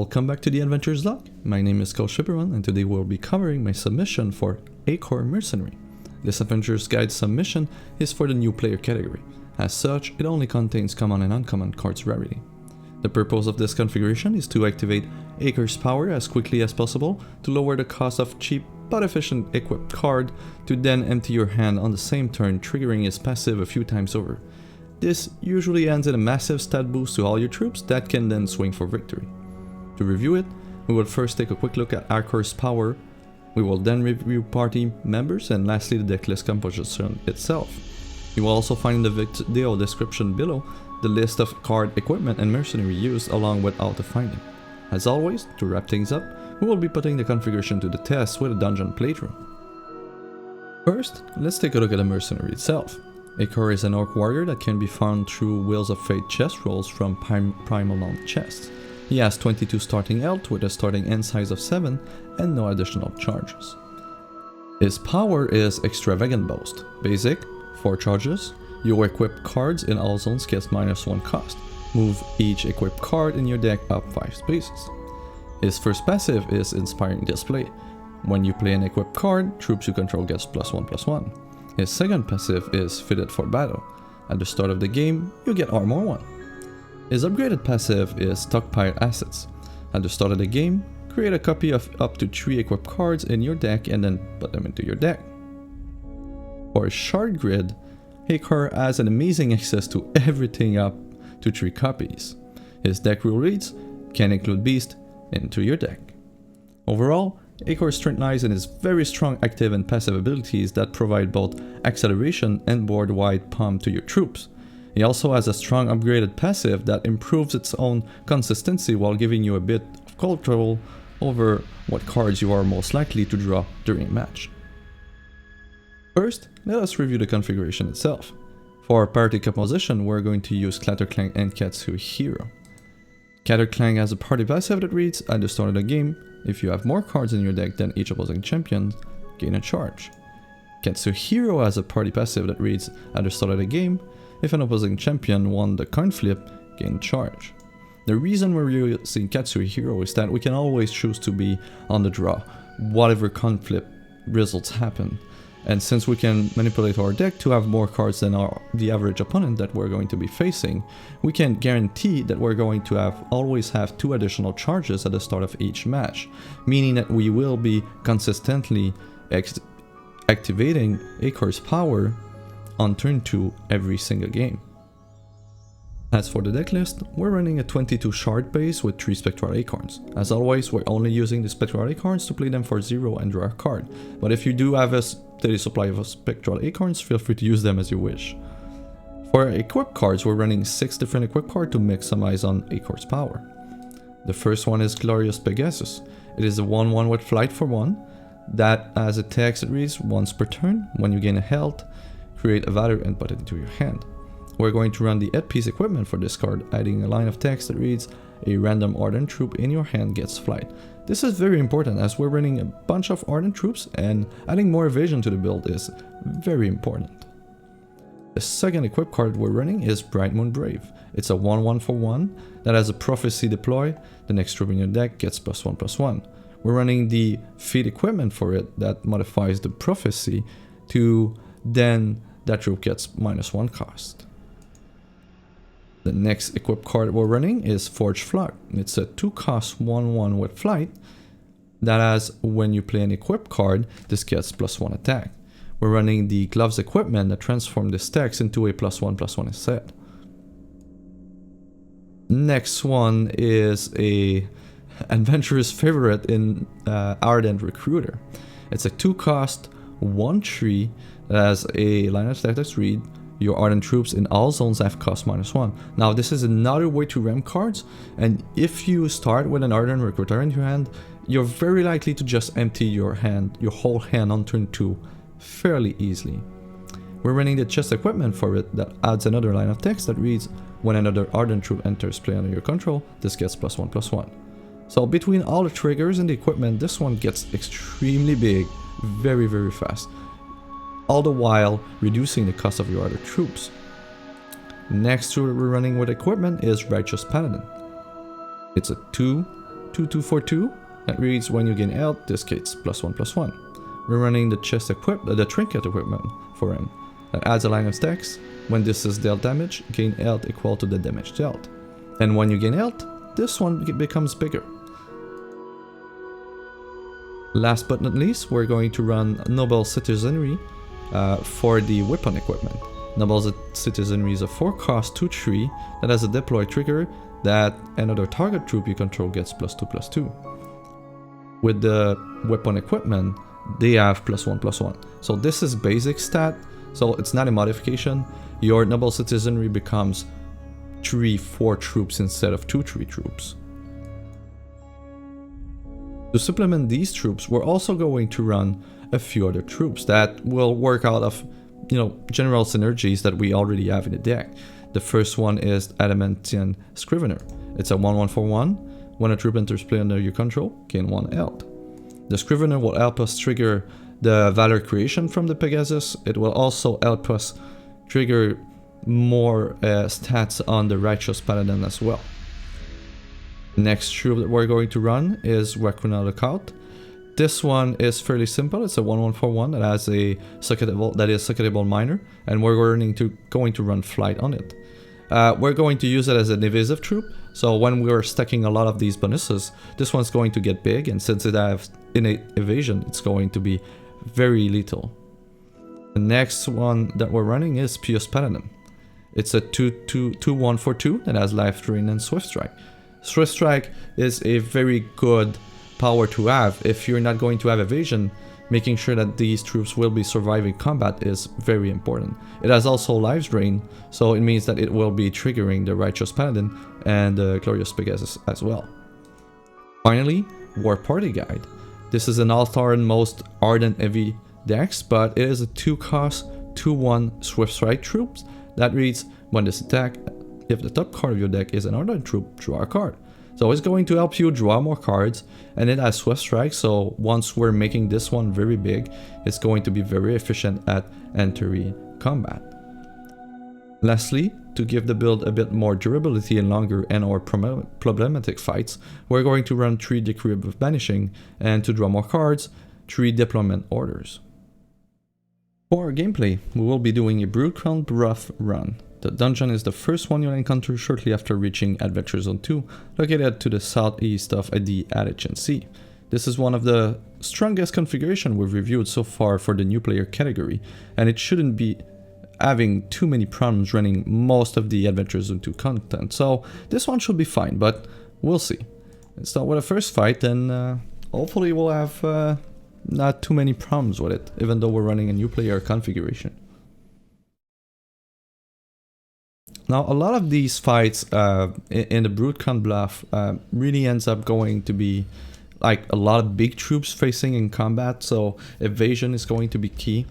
Welcome back to the Adventures Log. My name is CoachFliperon and today we'll be covering my submission for Hawkor Mercenary. This Adventurer's Guide submission is for the new player category. As such, it only contains common and uncommon cards rarity. The purpose of this configuration is to activate Hawkor's power as quickly as possible to lower the cost of cheap but efficient equipped card to then empty your hand on the same turn, triggering his passive a few times over. This usually ends in a massive stat boost to all your troops that can then swing for victory. To review it, we will first take a quick look at Hawkor's power, we will then review party members, and lastly the deck list composition itself. You will also find in the video description below the list of card equipment and mercenary used along with how to find them. As always, to wrap things up, we will be putting the configuration to the test with a dungeon playthrough. First, let's take a look at the mercenary itself. Hawkor is an orc warrior that can be found through Wheels of Fate chest rolls from Primal chests. He has 22 starting health with a starting end size of 7 and no additional charges. His power is Extravagant Boast. Basic, 4 charges. Your equipped cards in all zones gets -1 cost. Move each equipped card in your deck up 5 spaces. His first passive is Inspiring Display. When you play an equipped card, troops you control gets +1/+1. His second passive is Fitted for Battle. At the start of the game, you get Armor 1. His upgraded passive is Stockpile Assets. At the start of the game, create a copy of up to 3 equipped cards in your deck and then put them into your deck. For his Shard Grid, Hawkor has an amazing access to everything up to 3 copies. His deck rule reads, can include Beast into your deck. Overall, Hawkor's strength lies in his very strong active and passive abilities that provide both acceleration and board-wide pump to your troops. He also has a strong upgraded passive that improves its own consistency while giving you a bit of control over what cards you are most likely to draw during a match. First, let us review the configuration itself. For our party composition, we're going to use Clatterclank and Katsuhiro. Clatterclank has a party passive that reads, at the start of the game, if you have more cards in your deck than each opposing champion, gain a charge. Katsuhiro has a party passive that reads, at the start of the game, if an opposing champion won the coin flip, gain charge. The reason we're using Katsuhiro is that we can always choose to be on the draw, whatever coin flip results happen. And since we can manipulate our deck to have more cards than the average opponent that we're going to be facing, we can guarantee that we're going to always have 2 additional charges at the start of each match, meaning that we will be consistently activating Hawkor's power on turn 2 every single game. As for the deck list, we're running a 22 shard base with 3 Spectral Acorns. As always, we're only using the Spectral Acorns to play them for 0 and draw a card, but if you do have a steady supply of Spectral Acorns, feel free to use them as you wish. For equipped cards, we're running 6 different equipped cards to maximize on Hawkor's power. The first one is Glorious Pegasus. It is a 1/1 with flight for 1 that has a text that reads, once per turn, when you gain a health, create a value and put it into your hand. We're going to run the headpiece equipment for this card, adding a line of text that reads, a random Ardent troop in your hand gets flight. This is very important as we're running a bunch of Ardent troops and adding more evasion to the build is very important. The second equipped card we're running is Brightmoon Brave. It's a 1/1 for 1 that has a prophecy deploy. The next troop in your deck gets +1/+1. We're running the feat equipment for it that modifies the prophecy to then that troop gets -1 cost. The next equipped card we're running is Forge Flock. It's a 2 cost 1/1 with flight that has, when you play an equipped card, this gets +1 attack. We're running the Gloves equipment that transforms the stacks into a +1/+1 instead. Next one is a adventurer's favorite in Ardent Recruiter. It's a 2 cost 1/3 that has a line of text read, your Ardent troops in all zones have cost -1. Now this is another way to ram cards, and if you start with an Ardent Recruiter in your hand, you're very likely to just empty your whole hand on turn 2 fairly easily. We're running the chest equipment for it that adds another line of text that reads, when another Ardent troop enters play under your control, this gets +1/+1. So between all the triggers and the equipment, this one gets extremely big very fast, all the while reducing the cost of your other troops. Next tool we're running with equipment is Righteous Paladin. It's a 2 2242 that reads when you gain health, this gets +1/+1. We're running the the trinket equipment for him. That adds a line of stacks. When this is dealt damage, gain health equal to the damage dealt. And when you gain health, this one becomes bigger. Last but not least, we're going to run Noble Citizenry for the weapon equipment. Noble Citizenry is a 4-cost 2/3 that has a deploy trigger that another target troop you control gets +2/+2. With the weapon equipment, they have +1/+1. So this is basic stat, so it's not a modification. Your Noble Citizenry becomes 3-4 troops instead of 2-3 troops. To supplement these troops, we're also going to run a few other troops that will work out of, general synergies that we already have in the deck. The first one is Adamanthian Scrivener. It's a 1/1/4/1. When a troop enters play under your control, gain 1 health. The Scrivener will help us trigger the Valor creation from the Pegasus. It will also help us trigger more stats on the Righteous Paladin as well. Next troop that we're going to run is Wakuna Lookout. This one is fairly simple. It's a 1/1/4/1 that has a sucketable miner, and we're going to run flight on it. We're going to use it as an evasive troop, so when we're stacking a lot of these bonuses, this one's going to get big, and since it has innate evasion, it's going to be very lethal. The next one that we're running is Pious Paladin. It's a 2/1/4/2 that has life drain and swift strike. Swift strike is a very good power to have if you're not going to have evasion. Making sure that these troops will be surviving combat is very important. It has also life drain, so it means that it will be triggering the Righteous Paladin and the Glorious Pegasus as well. Finally, Warparty Guide. This is an all-star and most Ardent heavy decks, but it is a 2-cost 2/1 Swift Strike troops that reads when this attack, if the top card of your deck is an Ardent troop, draw a card. So it's going to help you draw more cards, and it has Swift Strike, so once we're making this one very big, it's going to be very efficient at entering combat. Lastly, to give the build a bit more durability in longer and or problematic fights, we're going to run 3 Decree of Banishing, and to draw more cards, 3 Deployment Orders. For our gameplay, we will be doing a Broodcrown Bluff run. The dungeon is the first one you'll encounter shortly after reaching Adventure Zone 2, located to the southeast of the Alachian Sea. This is one of the strongest configurations we've reviewed so far for the new player category, and it shouldn't be having too many problems running most of the Adventure Zone 2 content, so this one should be fine, but we'll see. Let's start with the first fight, and hopefully we'll have not too many problems with it, even though we're running a new player configuration. Now, a lot of these fights in the Broodcrown Bluff really ends up going to be like a lot of big troops facing in combat, so evasion is going to be key.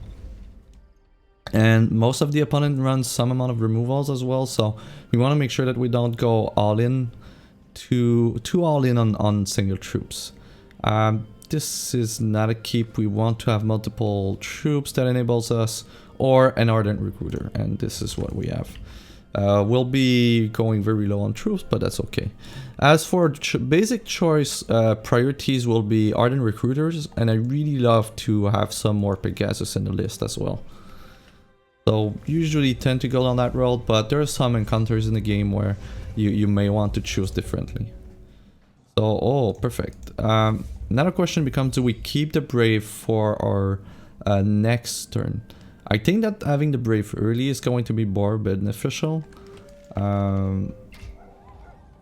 And most of the opponent runs some amount of removals as well, so we want to make sure that we don't go all in, too all in on single troops. This is not a keep. We want to have multiple troops that enables us, or an Ardent Recruiter, and this is what we have. We'll be going very low on troops, but that's okay. As for basic choice, priorities will be Ardent Recruiters, and I really love to have some more Pegasus in the list as well. So usually tend to go down that road, but there are some encounters in the game where you may want to choose differently. So, oh, perfect. Another question becomes, do we keep the Brave for our next turn? I think that having the Brave early is going to be more beneficial.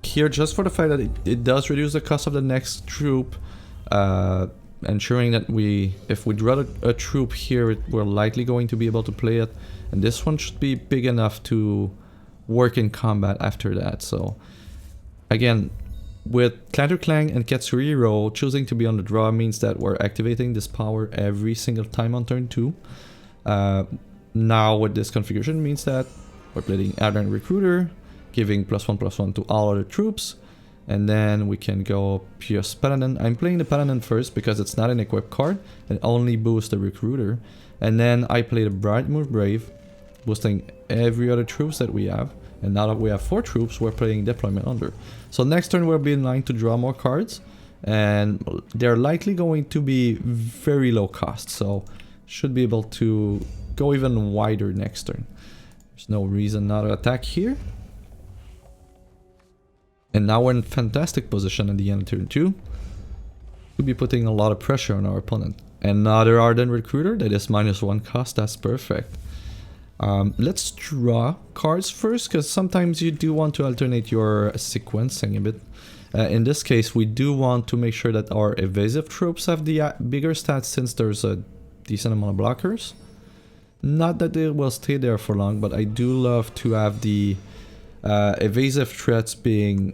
Here, just for the fact that it does reduce the cost of the next troop, ensuring that if we draw a troop here, we're likely going to be able to play it. And this one should be big enough to work in combat after that. So, again, with Clatterclank and Katsuhiro, choosing to be on the draw means that we're activating this power every single time on turn 2. Now with this configuration means that we're playing Ardent Recruiter, giving +1/+1 to all other troops, and then we can go Pious Paladin. I'm playing the Paladin first because it's not an equip card, it only boosts the Recruiter, and then I play the Brightmoon Brave, boosting every other troops that we have, And now that we have 4 troops, we're playing Deployment Under. So next turn we'll be in line to draw more cards. And they're likely going to be very low cost. So should be able to go even wider next turn. There's no reason not to attack here. And now we're in fantastic position at the end of turn 2. We'll be putting a lot of pressure on our opponent. Another Ardent Recruiter that is -1 cost, that's perfect. Let's draw cards first, because sometimes you do want to alternate your sequencing a bit. In this case, we do want to make sure that our evasive troops have the bigger stats, since there's a decent amount of blockers. Not that they will stay there for long, but I do love to have the evasive threats being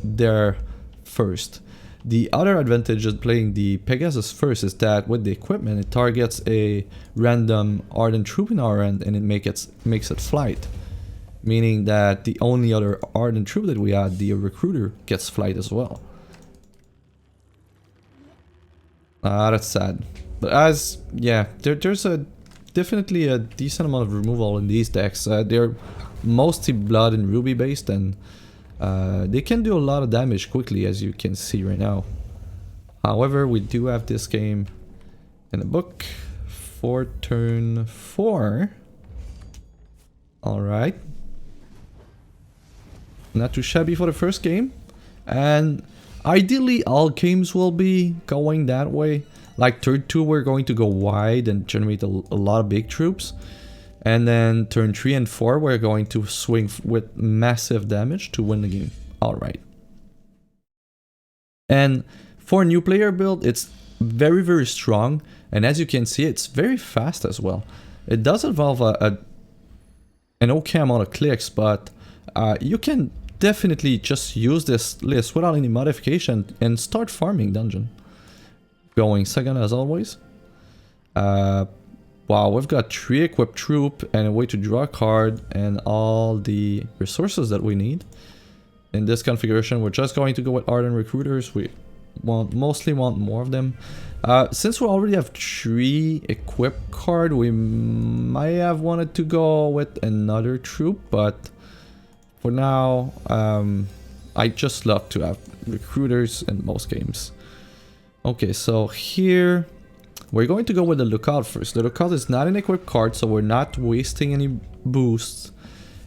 there first. The other advantage of playing the Pegasus first is that with the equipment, it targets a random Ardent troop in our end, and it makes it flight. Meaning that the only other Ardent troop that we had, the Recruiter, gets flight as well. That's sad. But there's definitely a decent amount of removal in these decks. They're mostly blood and ruby based, and they can do a lot of damage quickly, as you can see right now. However, we do have this game in the book for turn 4. Alright. Not too shabby for the first game. And ideally, all games will be going that way. Like turn 2, we're going to go wide and generate a lot of big troops. And then turn 3 and 4, we're going to swing with massive damage to win the game. Alright. And for a new player build, it's very, very strong. And as you can see, it's very fast as well. It does involve an okay amount of clicks, but you can definitely just use this list without any modification and start farming dungeon. Going second as always. Wow, we've got 3 equipped troop and a way to draw a card and all the resources that we need. In this configuration, we're just going to go with Ardent Recruiters. We mostly want more of them. Since we already have 3 equipped card, we might have wanted to go with another troop, but for now, I just love to have recruiters in most games. Okay, so here we're going to go with the Lookout first. The Lookout is not an equipped card, so we're not wasting any boosts.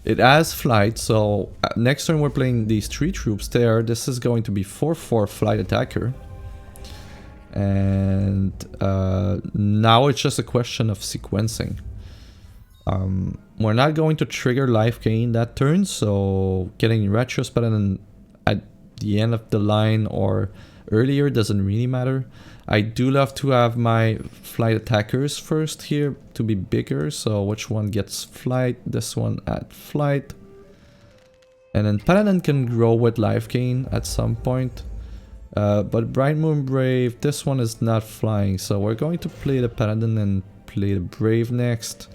It has flight, so next turn we're playing these 3 troops there. This is going to be 4/4 flight attacker. And now it's just a question of sequencing. We're not going to trigger life gain that turn, so getting Retros Paladin at the end of the line or earlier doesn't really matter. I do love to have my flight attackers first here to be bigger, so which one gets flight? This one at flight. And then Paladin can grow with life gain at some point. But Brightmoon Brave, this one is not flying, so we're going to play the Paladin and play the Brave next.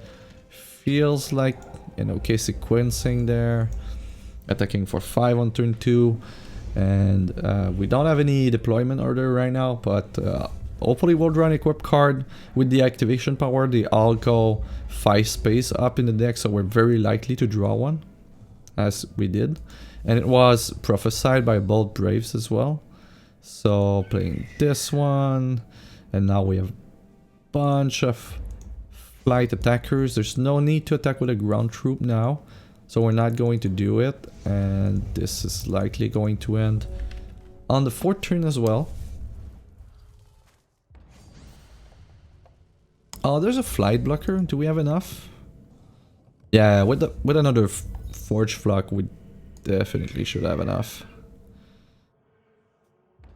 Feels like an okay sequencing there. Attacking for 5 on turn 2. And we don't have any deployment order right now, but hopefully we'll draw an equipped card. With the activation power, they all go 5 space up in the deck, so we're very likely to draw one, as we did. And it was prophesied by both Braves as well. So playing this one, and now we have a bunch of flight attackers. There's no need to attack with a ground troop now, so we're not going to do it, and this is likely going to end on the 4th turn as well. Oh, there's a flight blocker. Do we have enough? Yeah, with another Forge Flock, we definitely should have enough.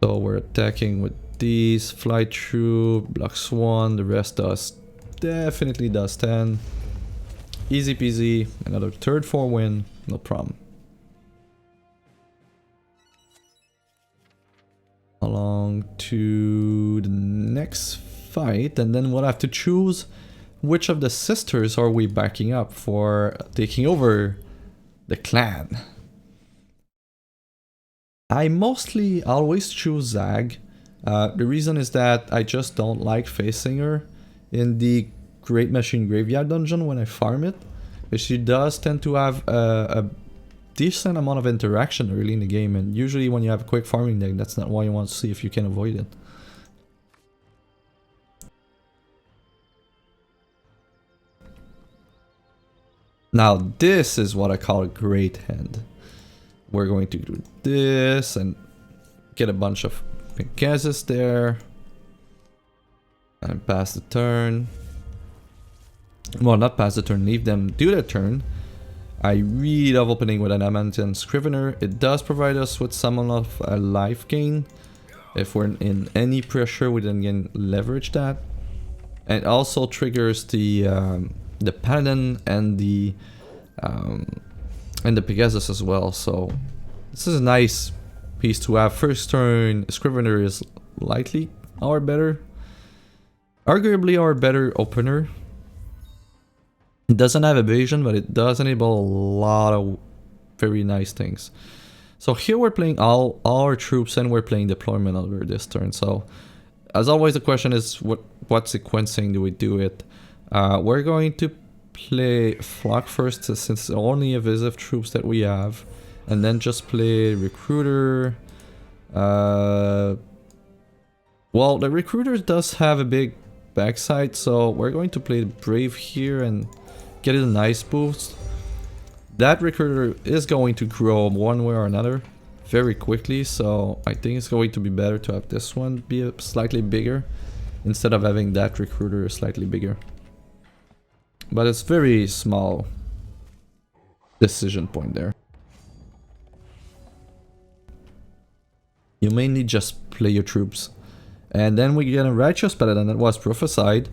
So we're attacking with these flight troop, blocks 1, the rest definitely does 10. Easy peasy, another third 4 win, no problem. Along to the next fight, and then we'll have to choose which of the sisters are we backing up for taking over the clan. I mostly always choose Zag. The reason is that I just don't like facing her in the Great Machine Graveyard dungeon when I farm it. But she does tend to have a decent amount of interaction early in the game, and usually when you have a quick farming deck, that's not what you want to see if you can avoid it. Now this is what I call a great hand. We're going to do this and get a bunch of Pegasus there. And pass the turn. Well, not pass the turn, leave them do their turn. I really love opening with an Adamanthian Scrivener. It does provide us with some of a life gain. If we're in any pressure, we then can leverage that. And it also triggers the Paladin and the Pegasus as well. So this is a nice piece to have. First turn, Scrivener is likely our better, arguably our better opener. It doesn't have evasion, but it does enable a lot of very nice things. So here we're playing all our troops and we're playing deployment over this turn. So as always, the question is what sequencing do we do it? We're going to play Flock first since it's only evasive troops that we have, and then just play Recruiter. Well, the Recruiter does have a big backside, so we're going to play Brave here and get it a nice boost. That Recruiter is going to grow one way or another very quickly, so I think it's going to be better to have this one be slightly bigger instead of having that Recruiter slightly bigger. But it's very small decision point there. You mainly just play your troops. And then we get a Righteous Paladin that was prophesied.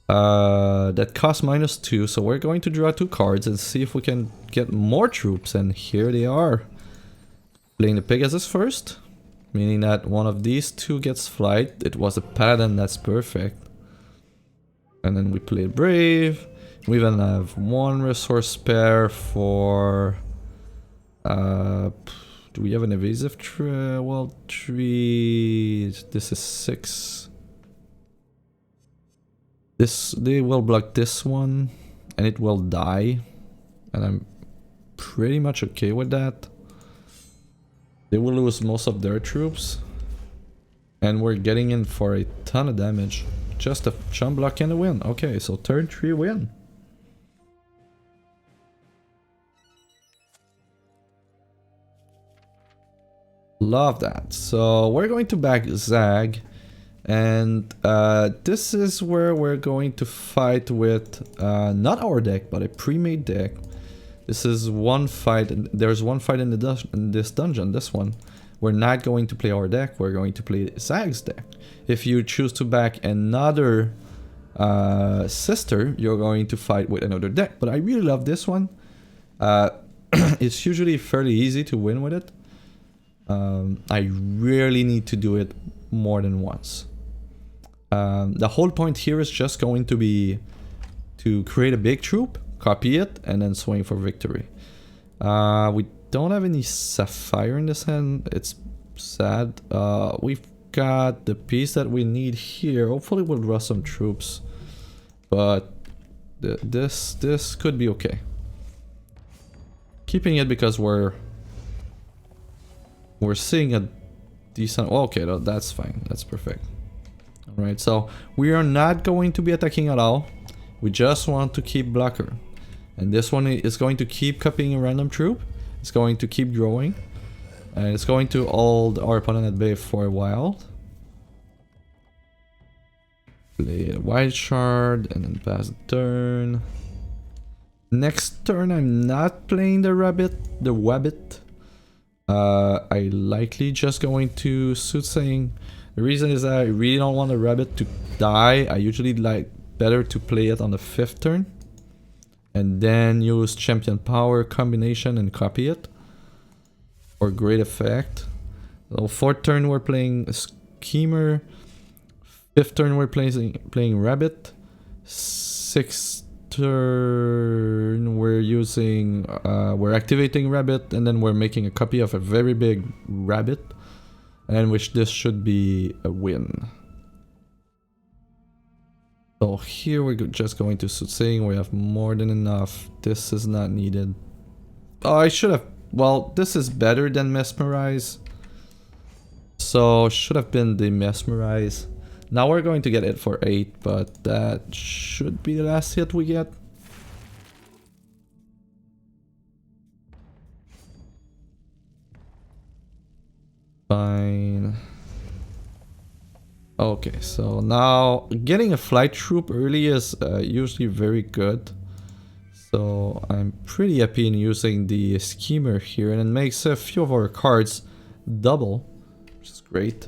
That costs -2, so we're going to draw 2 cards and see if we can get more troops, and here they are. Playing the Pegasus first, meaning that one of these 2 gets flight. It was a Paladin, that's perfect. And then we play Brave. We even have 1 resource spare for... do we have an evasive tree? Well, 3... This is 6. They will block this one, and it will die. And I'm pretty much okay with that. They will lose most of their troops. And we're getting in for a ton of damage. Just a chump block and a win. Okay, so turn 3 win. Love that. So we're going to back Zag. And this is where we're going to fight with not our deck, but a pre-made deck. This is one fight. There's one fight in this dungeon. This one, we're not going to play our deck. We're going to play Zag's deck. If you choose to back another sister, you're going to fight with another deck. But I really love this one. It's usually fairly easy to win with it. I rarely need to do it more than once. The whole point here is just going to be to create a big troop, copy it, and then swing for victory. We don't have any Sapphire in this hand. It's sad. We've got the piece that we need here. Hopefully we'll draw some troops. But this could be okay. Keeping it because we're seeing a decent... Oh, okay, that's fine. That's perfect. Alright, so we are not going to be attacking at all. We just want to keep blocker. And this one is going to keep copying a random troop. It's going to keep growing. And it's going to hold our opponent at bay for a while. Play a white shard and then pass the turn. Next turn I'm not playing the wabbit. I likely just going to Soothsaying. The reason is that I really don't want the rabbit to die. I usually like better to play it on the 5th turn. And then use Champion Power combination and copy it. For great effect. So 4th turn we're playing a Schemer. 5th turn we're playing Rabbit. 6th turn we're activating Rabbit, and then we're making a copy of a very big Rabbit. And which this should be a win. So here we're just going to Soothsaying. We have more than enough. This is not needed. Oh, I should have... Well, this is better than Mesmerize. So, should have been the Mesmerize. Now we're going to get it for 8, but that should be the last hit we get. Fine. Okay, so now getting a flight troop early is usually very good. So I'm pretty happy in using the schemer here, and it makes a few of our cards double, which is great.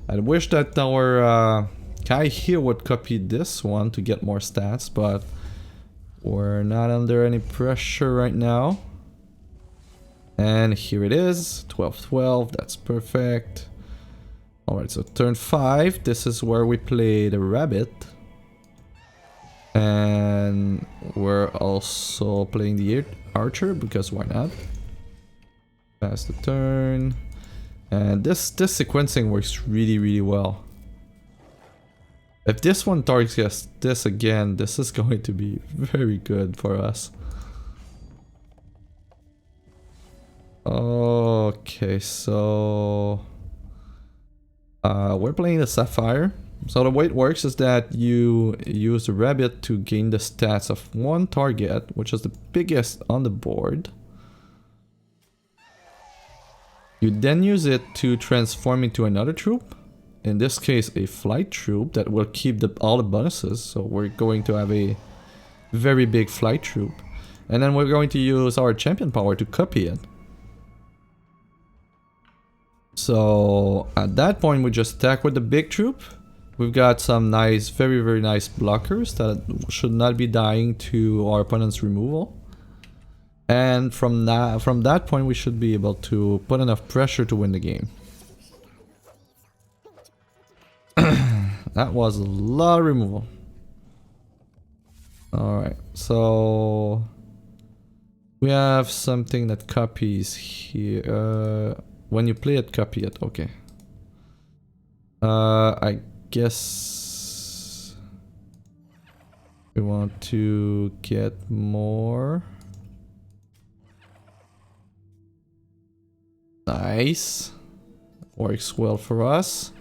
I wish that our guy here would copy this one to get more stats, but we're not under any pressure right now. And here it is, 12-12, that's perfect. Alright, so turn 5, this is where we play the rabbit. And we're also playing the archer, because why not? Pass the turn. And this sequencing works really, really well. If this one targets this again, this is going to be very good for us. Okay, so... we're playing the Sapphire. So the way it works is that you use the rabbit to gain the stats of one target, which is the biggest on the board. You then use it to transform into another troop. In this case, a flight troop that will keep all the bonuses. So we're going to have a very big flight troop. And then we're going to use our champion power to copy it. So at that point we just attack with the big troop. We've got some nice, very, very nice blockers that should not be dying to our opponent's removal. And from that point we should be able to put enough pressure to win the game. That was a lot of removal. Alright, so we have something that copies here. When you play it, copy it. Okay. I guess we want to get more. Nice. Works well for us.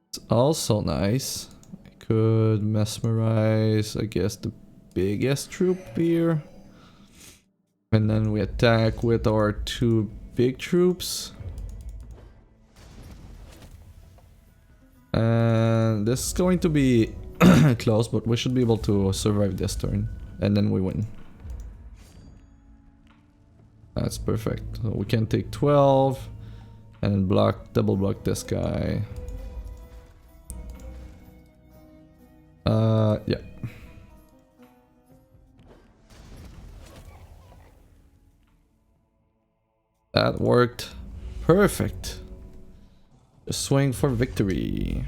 It's also nice. I could mesmerize, I guess, the biggest troop here. And then we attack with our 2 big troops. And this is going to be close, but we should be able to survive this turn. And then we win. That's perfect. So we can take 12 and then block, double block this guy. Yeah. That worked perfect. Just swing for victory.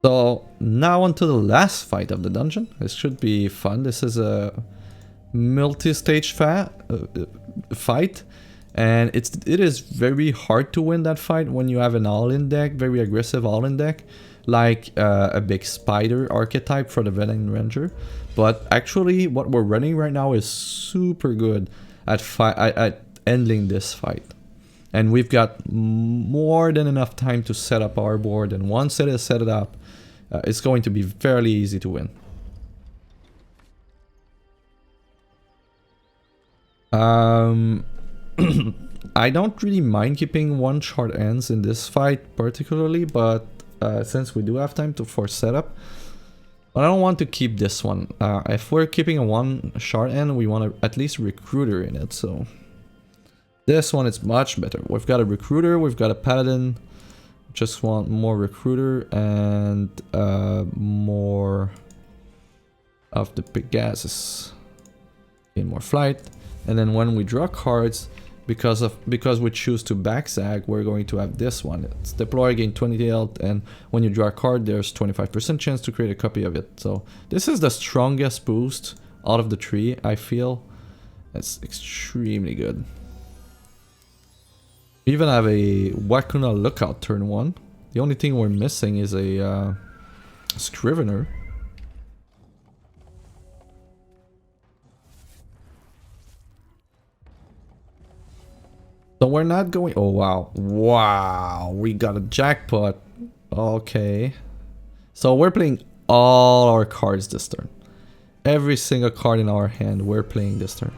So now onto the last fight of the dungeon. This should be fun. This is a multi-stage fight, and it is very hard to win that fight when you have an all-in deck, very aggressive all-in deck, like a big spider archetype for the Veteran Ranger. But actually, what we're running right now is super good at ending this fight. And we've got more than enough time to set up our board, and once it is set up, it's going to be fairly easy to win. I don't really mind keeping 1 shard ends in this fight particularly, but since we do have time for setup, but I don't want to keep this one. If we're keeping a 1 shard end, we want to at least recruiter in it, so this one is much better. We've got a recruiter, we've got a paladin. Just want more recruiter and more of the Pegasus. Gain more flight, and then when we draw cards, because we choose to backsag, we're going to have this one. It's deploy, gain 20 health, and when you draw a card, there's 25% chance to create a copy of it. So this is the strongest boost out of the 3, I feel. That's extremely good. We even have a Wakuna Lookout turn 1. The only thing we're missing is a Scrivener. So we're not going... Oh, wow. Wow. We got a jackpot. Okay. So we're playing all our cards this turn. Every single card in our hand, we're playing this turn.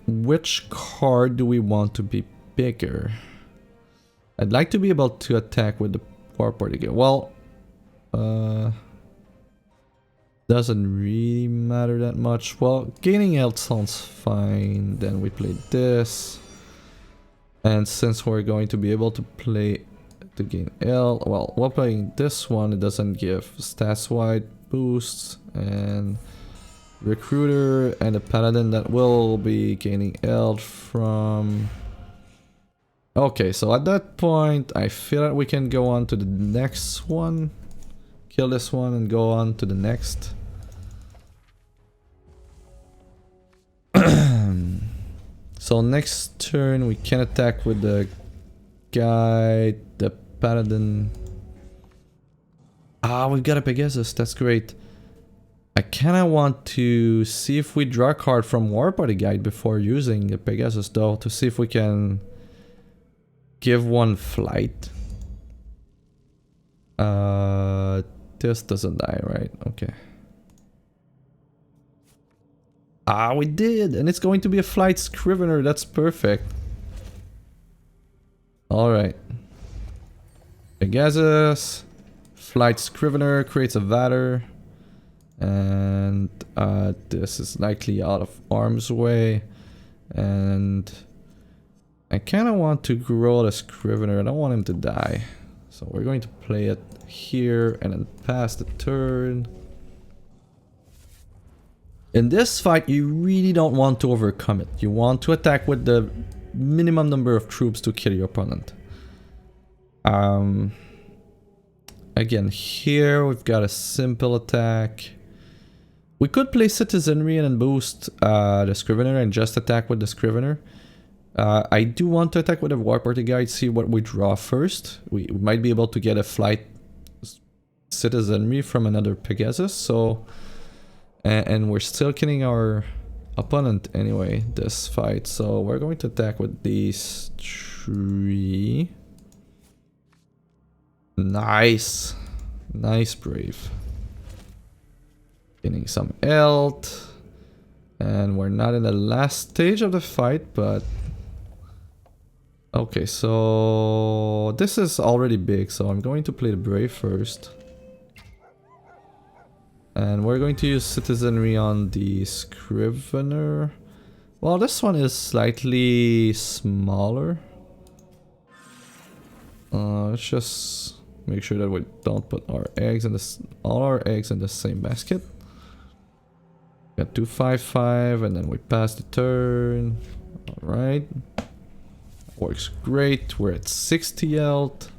Which card do we want to be bigger? I'd like to be able to attack with the Warparty again. Well, doesn't really matter that much. Well, gaining health sounds fine. Then we play this. And since we're going to be able to play to gain health, well, while playing this one, it doesn't give stats-wide boosts. And Recruiter and a Paladin that will be gaining health from... Okay, so at that point, I feel that we can go on to the next one. Kill this one and go on to the next. So next turn we can attack with the guy, the Paladin. Ah, we've got a Pegasus, that's great. I kinda want to see if we draw a card from Warparty Guide before using the Pegasus though, to see if we can give one flight. This doesn't die, right? Okay. Ah, we did! And it's going to be a flight Scrivener, that's perfect. Alright. Pegasus. Flight Scrivener creates a Vader. And this is likely out of harm's way. And I kind of want to grow the Scrivener. I don't want him to die. So we're going to play it here and then pass the turn. In this fight, you really don't want to overcome it. You want to attack with the minimum number of troops to kill your opponent. Again, here we've got a simple attack. We could play Citizenry and then boost the Scrivener and just attack with the Scrivener. I do want to attack with a Warparty Guide, see what we draw first. We might be able to get a flight Citizenry from another Pegasus, so... And we're still killing our opponent anyway, this fight. So we're going to attack with these three. Nice. Nice Brave. Getting some health. And we're not in the last stage of the fight, but... Okay, so... This is already big, so I'm going to play the Brave first. And we're going to use Citizenry on the Scrivener. Well, this one is slightly smaller. Let's just make sure that we don't put our eggs in this, all our eggs in the same basket. Got 255 and then we pass the turn. Alright. Works great. We're at 60 health.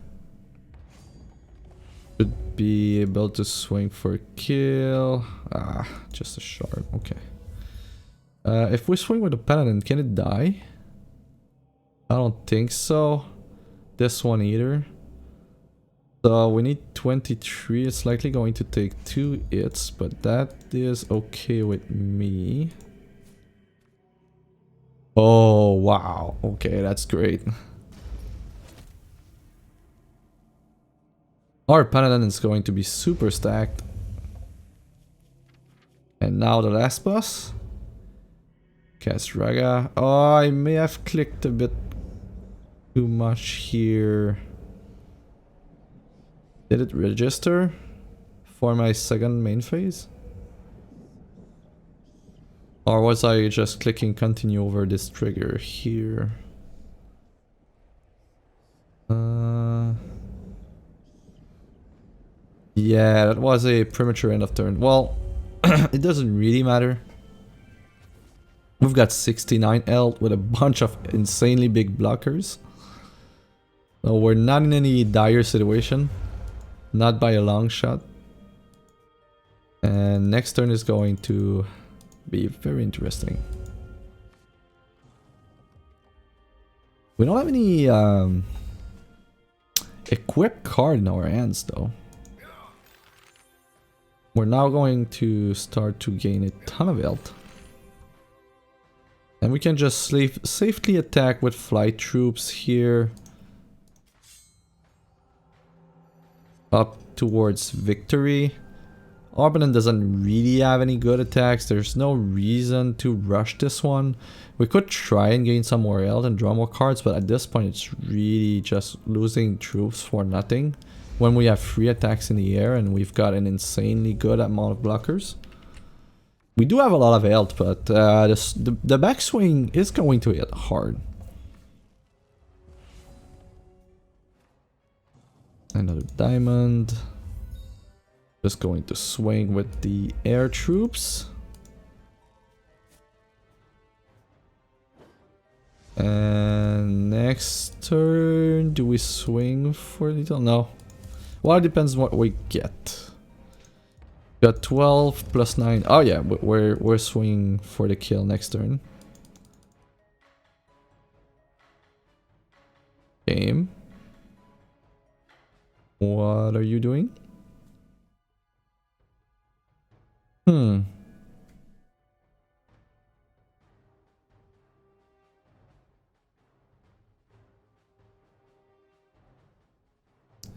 Should be able to swing for a kill. Ah, just a shard. Okay. If we swing with a Paladin, can it die? I don't think so. This one either. So we need 23. It's likely going to take 2 hits, but that is okay with me. Oh, wow. Okay, that's great. Our Paladin is going to be super stacked. And now the last boss. Castraga. Oh, I may have clicked a bit too much here. Did it register for my second main phase? Or was I just clicking continue over this trigger here? Yeah, that was a premature end of turn. Well, it doesn't really matter. We've got 69 health with a bunch of insanely big blockers. So we're not in any dire situation. Not by a long shot. And next turn is going to be very interesting. We don't have any equip card in our hands though. We're now going to start to gain a ton of health. And we can just safely attack with flight troops here. Up towards victory. Arbalin doesn't really have any good attacks. There's no reason to rush this one. We could try and gain some more health and draw more cards, but at this point it's really just losing troops for nothing. When we have 3 attacks in the air and we've got an insanely good amount of blockers. We do have a lot of health, but the backswing is going to hit hard. Another diamond. Just going to swing with the air troops. And next turn, do we swing for little? No. Well, it depends what we get. Got 12 plus 9. Oh yeah, we're swinging for the kill next turn. Game. What are you doing?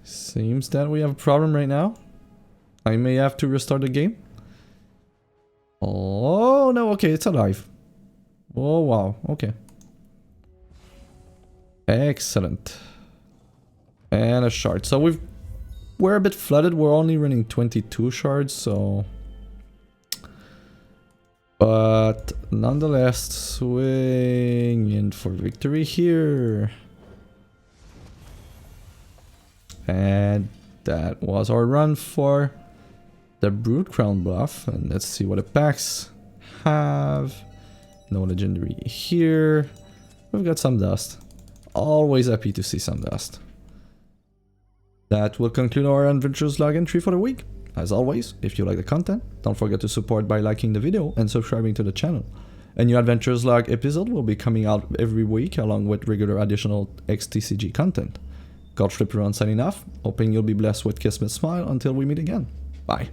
Seems that we have a problem right now. I may have to restart the game. Oh no, okay, it's alive. Oh wow, okay. Excellent. And a shard. So we're a bit flooded. We're only running 22 shards, so... But nonetheless, swing in for victory here. And that was our run for the Brood Crown buff. And let's see what the packs have. No legendary here. We've got some dust. Always happy to see some dust. That will conclude our Adventures Log entry for the week. As always, if you like the content, don't forget to support by liking the video and subscribing to the channel. A new Adventures Log episode will be coming out every week along with regular additional XTCG content. CoachFliperon signing off, hoping you'll be blessed with Kismet Smile until we meet again. Bye.